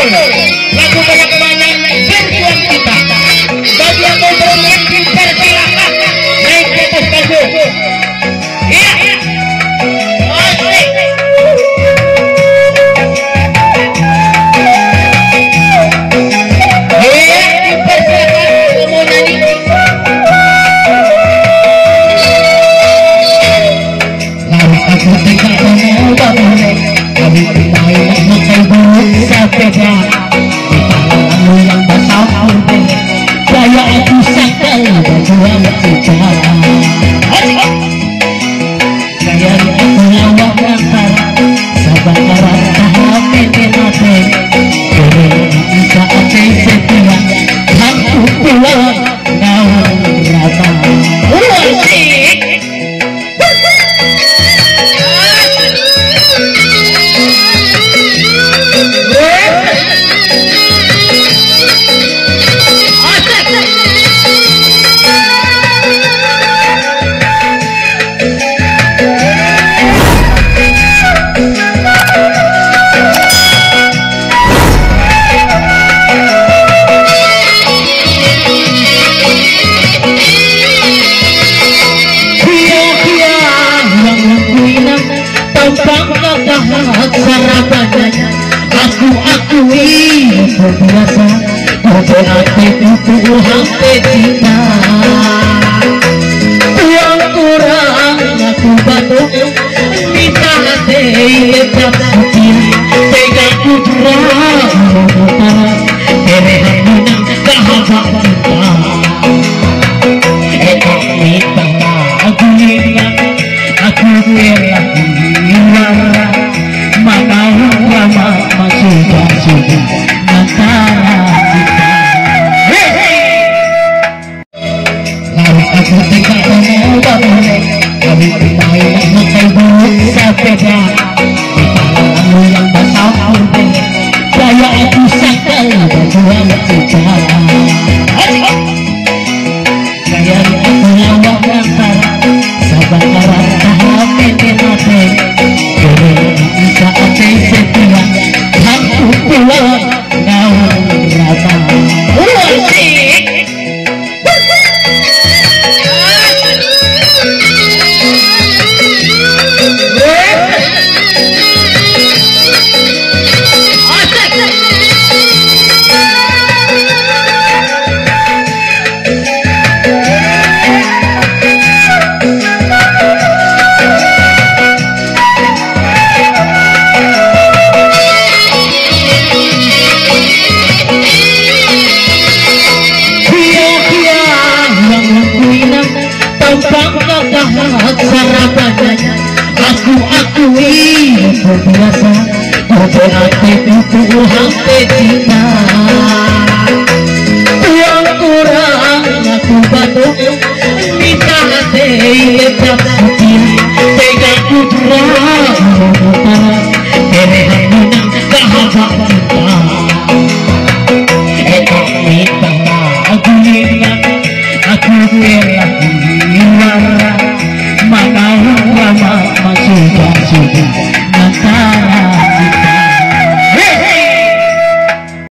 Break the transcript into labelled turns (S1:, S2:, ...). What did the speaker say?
S1: lagu banyak-banyak berjuang kita. Bagi yang mau bermain dipersilakan naik ke atas panggung. Iya. Gaya aku sakal berjuang sejarah. Gaya aku lawak lantar sabakaran tahap menate. Kini bisa aja setia aku pulang nawan rata. Aku akui biasa berarti itu hampir cinta. Uang kurang aku bantu minta hati lepas suci tega putra kerehan minang sahabat kita. Ekak minta aku ingat aku berlaku mana lama sudah antara kita. Lalu aku tidak mau bangun, kami bermain makai bulu sepeda di tanganmu yang basah putih. Gaya aku sakal berjuang sejarah. Gaya aku lawak lantar sabakaran tahap menate. Kini bisa aja setia aku pulang nawan rata. Aku akui biasa berarti itu hampir cinta. Uang kurang aku bantu minta hati lepas suci tega putra